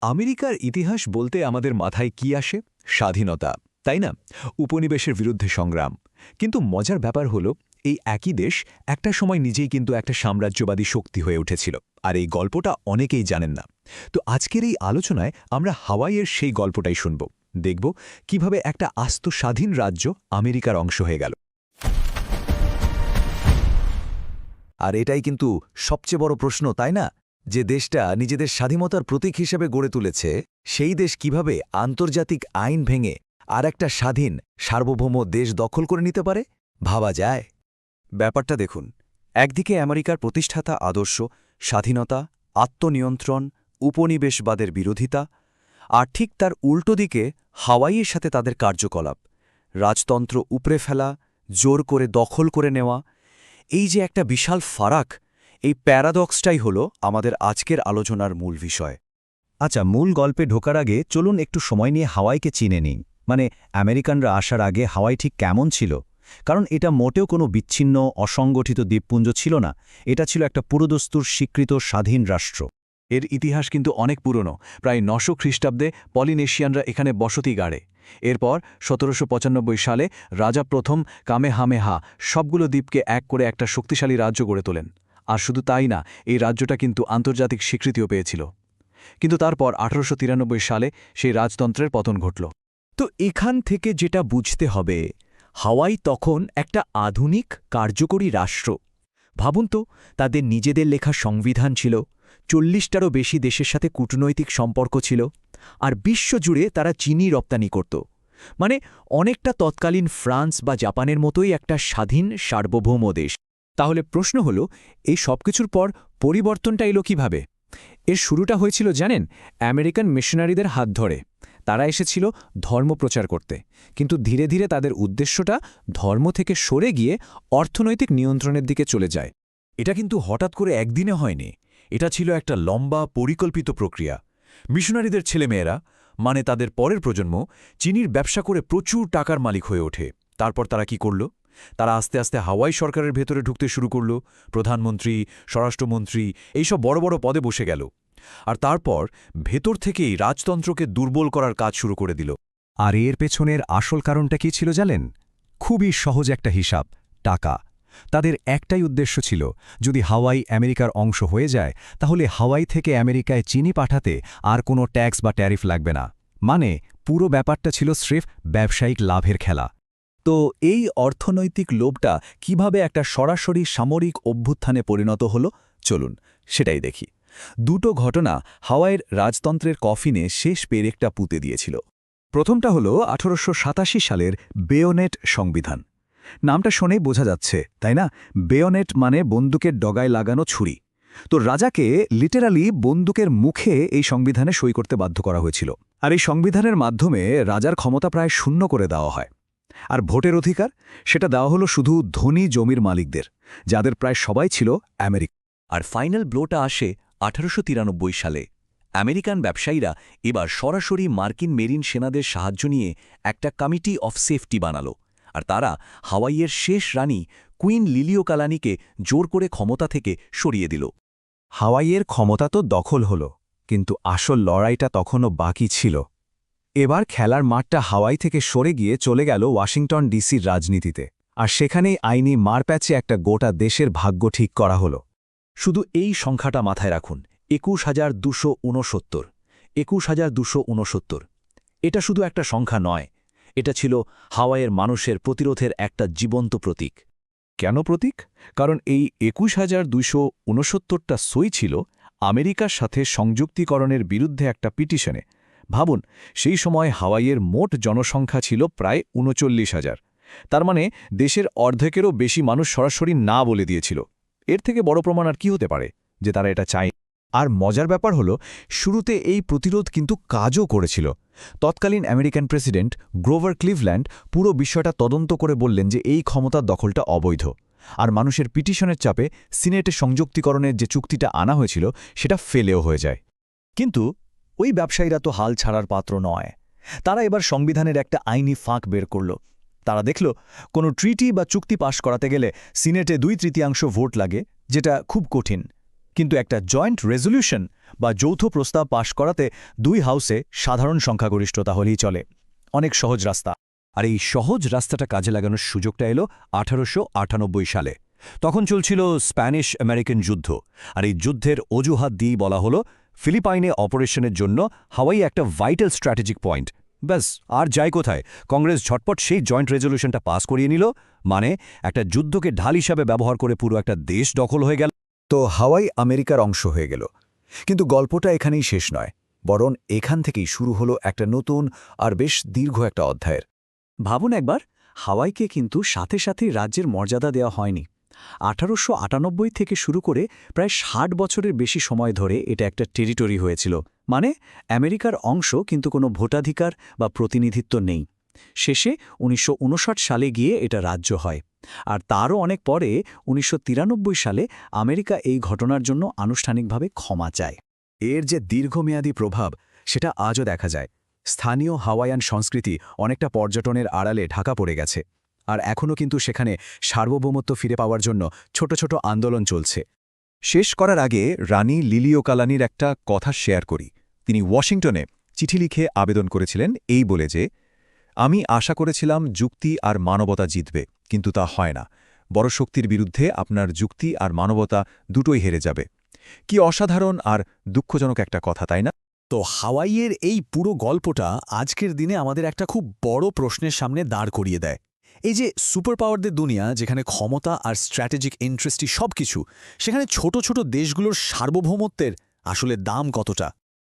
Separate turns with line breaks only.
আমেরিকার ইতিহাস বলতে আমাদের মাথায় কি আসে? স্বাধীনতা, তাই না? উপনিবেশের বিরুদ্ধে সংগ্রাম। কিন্তু মজার ব্যাপার হলো, এই একই দেশ একটা সময় নিজেই কিন্তু একটা সাম্রাজ্যবাদী শক্তি হয়ে উঠেছিল। আর এই গল্পটা অনেকেই জানেন না। তো আজকের এই আলোচনায় আমরা হাওয়াইয়ের সেই গল্পটাই শুনব। দেখব কিভাবে একটা আস্ত স্বাধীন রাজ্য আমেরিকার অংশ হয়ে গেল।
আর এটাই কিন্তু সবচেয়ে বড় প্রশ্ন, তাই না? যে দেশটা নিজেদের স্বাধীনতার প্রতীক হিসেবে গড়ে তুলেছে, সেই দেশ কিভাবে আন্তর্জাতিক আইন ভেঙে আর একটা স্বাধীন সার্বভৌম দেশ দখল করে নিতে পারে? ভাবা যায়? ব্যাপারটা দেখুন, একদিকে আমেরিকার প্রতিষ্ঠাতা আদর্শ, স্বাধীনতা, আত্মনিয়ন্ত্রণ, উপনিবেশবাদের বিরোধিতা, আর ঠিক তার উল্টো দিকে হাওয়াইয়ের সাথে তাদের কার্যকলাপ, রাজতন্ত্র উপড়ে ফেলা, জোর করে দখল করে নেওয়া। এই যে একটা বিশাল ফারাক, এই প্যারাডক্সটাই হল আমাদের আজকের আলোচনার মূল বিষয়।
আচ্ছা, মূল গল্পে ঢোকার আগে চলুন একটু সময় নিয়ে হাওয়াইকে চিনে নিই। মানে আমেরিকানরা আসার আগে হাওয়াই ঠিক কেমন ছিল? কারণ এটা মোটেও কোনো বিচ্ছিন্ন অসংগঠিত দ্বীপপুঞ্জ ছিল না। এটা ছিল একটা পুরোদস্তুর স্বীকৃত স্বাধীন রাষ্ট্র।
এর ইতিহাস কিন্তু অনেক পুরনো। প্রায় ৯০০ খ্রিস্টাব্দে পলিনেশিয়ানরা এখানে বসতি গাড়ে। এরপর ১৭৯৫ সালে রাজা প্রথম কামেহামেহা সবগুলো দ্বীপকে এক করে একটা শক্তিশালী রাজ্য গড়ে তোলেন। আর শুধু তাই না, এই রাজ্যটা কিন্তু আন্তর্জাতিক স্বীকৃতিও পেয়েছিল। কিন্তু তারপর ১৮৯৩ সালে সেই রাজতন্ত্রের পতন ঘটল।
তো এখান থেকে যেটা বুঝতে হবে, হাওয়াই তখন একটা আধুনিক কার্যকরী রাষ্ট্র। ভাবুন তো, তাদের নিজেদের লেখা সংবিধান ছিল, ৪০টারও বেশি দেশের সাথে কূটনৈতিক সম্পর্ক ছিল, আর বিশ্বজুড়ে তারা চিনি রপ্তানি করত। মানে অনেকটা তৎকালীন ফ্রান্স বা জাপানের মতোই একটা স্বাধীন সার্বভৌম দেশ। তাহলে প্রশ্ন হল, এই সবকিছুর পর পরিবর্তনটা এলো কিভাবে? এর শুরুটা হয়েছিল জানেন, আমেরিকান মিশনারিদের হাত ধরে। তারা এসেছিল ধর্ম প্রচার করতে, কিন্তু ধীরে ধীরে তাদের উদ্দেশ্যটা ধর্ম থেকে সরে গিয়ে অর্থনৈতিক নিয়ন্ত্রণের দিকে চলে যায়।
এটা কিন্তু হঠাৎ করে একদিনে হয়নি। এটা ছিল একটা লম্বা পরিকল্পিত প্রক্রিয়া। মিশনারিদের ছেলেমেয়েরা, মানে তাদের পরের প্রজন্ম, চিনির ব্যবসা করে প্রচুর টাকার মালিক হয়ে ওঠে। তারপর তারা কি করল? তারা আস্তে আস্তে হাওয়াই সরকারের ভেতরে ঢুকতে শুরু করল। প্রধানমন্ত্রী, স্বরাষ্ট্রমন্ত্রী, এইসব বড় বড় পদে বসে গেল। আর তারপর ভেতর থেকেই রাজতন্ত্রকে দুর্বল করার কাজ শুরু করে দিল।
আর এর পেছনের আসল কারণটা কি ছিল জানেন? খুবই সহজ একটা হিসাব, টাকা। তাদের একটাই উদ্দেশ্য ছিল, যদি হাওয়াই আমেরিকার অংশ হয়ে যায়, তাহলে হাওয়াই থেকে আমেরিকায় চিনি পাঠাতে আর কোনো ট্যাক্স বা ট্যারিফ লাগবে না। মানে পুরো ব্যাপারটা ছিল স্রেফ ব্যবসায়িক লাভের খেলা। তো এই অর্থনৈতিক লোভটা কিভাবে একটা সরাসরি সামরিক অভ্যুত্থানে পরিণত হলো, চলুন সেটাই দেখি। দুটো ঘটনা হাওয়াইয়ের রাজতন্ত্রের কফিনে শেষ পেরেকটা পুঁতে দিয়েছিল। প্রথমটা হলো ১৮৮৭ সালের বেয়োনেট সংবিধান। নামটা শুনেই বোঝা যাচ্ছে, তাই না? বেয়োনেট মানে বন্দুকের ডগায় লাগানো ছুরি। তো রাজাকে লিটারালি বন্দুকের মুখে এই সংবিধানে সই করতে বাধ্য করা হয়েছিল। আর এই সংবিধানের মাধ্যমে রাজার ক্ষমতা প্রায় শূন্য করে দেওয়া হয়। আর ভোটের অধিকার, সেটা দেওয়া হলো শুধু ধনী জমির মালিকদের, যাদের প্রায় সবাই ছিল আমেরিকা।
আর ফাইনাল ব্লোটা আসে ১৮৯৩ সালে। আমেরিকান ব্যবসায়ীরা এবার সরাসরি মার্কিন মেরিন সেনাদের সাহায্য নিয়ে একটা কমিটি অফ সেফটি বানালো। আর তারা হাওয়াইয়ের শেষ রানী কুইন লিলিওকালানিকে জোর করে ক্ষমতা থেকে সরিয়ে দিল।
হাওয়াইয়ের ক্ষমতা তো দখল হল, কিন্তু আসল লড়াইটা তখনও বাকি ছিল। এবার খেলার মাঠটা হাওয়াই থেকে সরে গিয়ে চলে গেল ওয়াশিংটন ডিসির রাজনীতিতে। আর সেখানেই আইনি মারপ্যাচে একটা গোটা দেশের ভাগ্য ঠিক করা হলো।
শুধু এই সংখ্যাটা মাথায় রাখুন, ২১,২৬৯। ২১,২৬৯। এটা শুধু একটা সংখ্যা নয়, এটা ছিল হাওয়াইয়ের মানুষের প্রতিরোধের একটা জীবন্ত প্রতীক।
কেন প্রতীক? কারণ এই ২১,২৬৯টা সই ছিল আমেরিকার সাথে সংযুক্তিকরণের বিরুদ্ধে একটা পিটিশনে। ভাবুন, সেই সময় হাওয়াইয়ের মোট জনসংখ্যা ছিল প্রায় ৩৯,০০০। তার মানে দেশের অর্ধেকেরও বেশি মানুষ সরাসরি না বলে দিয়েছিল। এর থেকে বড় প্রমাণ আর কি হতে পারে যে তারা এটা চায়? আর মজার ব্যাপার হলো, শুরুতে এই প্রতিরোধ কিন্তু কাজও করেছিল। তৎকালীন আমেরিকান প্রেসিডেন্ট গ্রোভার ক্লিভল্যান্ড পুরো বিষয়টা তদন্ত করে বললেন যে এই ক্ষমতার দখলটা অবৈধ। আর মানুষের পিটিশনের চাপে সিনেটে সংযুক্তিকরণের যে চুক্তিটা আনা হয়েছিল, সেটা ফেলেও হয়ে যায়। কিন্তু ওই ব্যবসায়ীরা তো হাল ছাড়ার পাত্র নয়। তারা এবার সংবিধানের একটা আইনি ফাঁক বের করল। তারা দেখল, কোনো ট্রিটি বা চুক্তি পাশ করাতে গেলে সিনেটে ২/৩ ভোট লাগে, যেটা খুব কঠিন। কিন্তু একটা জয়েন্ট রেজলিউশন বা যৌথ প্রস্তাব পাশ করাতে 2 হাউসে সাধারণ সংখ্যাগরিষ্ঠতা হলেই চলে। অনেক সহজ রাস্তা। আর এই সহজ রাস্তাটা কাজে লাগানোর সুযোগটা এলো 1898 সালে। তখন চলছিল স্প্যানিশ আমেরিকান যুদ্ধ, আর এই যুদ্ধের অজুহাত দিয়েই বলা হলো ফিলিপাইনে অপারেশনের জন্য হাওয়াই একটা ভাইটাল স্ট্র্যাটেজিক পয়েন্ট। ব্যাস, আর যাই কোথায়, কংগ্রেস ঝটপট সেই জয়েন্ট রেজলিউশনটা পাস করিয়ে নিল। মানে একটা যুদ্ধকে ঢাল হিসাবে ব্যবহার করে পুরো একটা দেশ দখল হয়ে গেল।
তো হাওয়াই আমেরিকার অংশ হয়ে গেল। কিন্তু গল্পটা এখানেই শেষ নয়, বরং এখান থেকেই শুরু হলো একটা নতুন আর বেশ দীর্ঘ একটা অধ্যায়ের।
ভাবুন একবার, হাওয়াইকে কিন্তু সাথে সাথেই রাজ্যের মর্যাদা দেওয়া হয়নি। 1898 থেকে শুরু করে প্রায় 60 বছরের বেশি সময় ধরে এটা একটা টেরিটরি হয়েছিল। মানে আমেরিকার অংশ, কিন্তু কোনো ভোটাধিকার বা প্রতিনিধিত্ব নেই। শেষে 1959 সালে গিয়ে এটা রাজ্য হয়। আর তারও অনেক পরে 1993 সালে আমেরিকা এই ঘটনার জন্য আনুষ্ঠানিকভাবে ক্ষমা চায়।
এর যে দীর্ঘমেয়াদী প্রভাব সেটা আজও দেখা যায়। স্থানীয় হাওয়াইয়ান সংস্কৃতি অনেকটা পর্যটনের আড়ালে ঢাকা পড়ে গেছে, আর এখনও কিন্তু সেখানে সার্বভৌমত্ব ফিরে পাওয়ার জন্য ছোট ছোট আন্দোলন চলছে।
শেষ করার আগে রানী লিলিওকালানির একটা কথা শেয়ার করি। তিনি ওয়াশিংটনে চিঠি লিখে আবেদন করেছিলেন এই বলে যে, আমি আশা করেছিলাম যুক্তি আর মানবতা জিতবে, কিন্তু তা হয় না। বড় শক্তির বিরুদ্ধে আপনার যুক্তি আর মানবতা দুটোই হেরে যাবে। কি অসাধারণ আর দুঃখজনক একটা কথা, তাই না?
তো হাওয়াইয়ের এই পুরো গল্পটা আজকের দিনে আমাদের একটা খুব বড় প্রশ্নের সামনে দাঁড় করিয়ে দেয়। এই যে সুপার পাওয়ারদের দুনিয়া, যেখানে ক্ষমতা আর স্ট্র্যাটেজিক ইন্টারেস্টই সবকিছু, সেখানে ছোট ছোট দেশগুলোর সার্বভৌমত্বের আসলে দাম কতটা?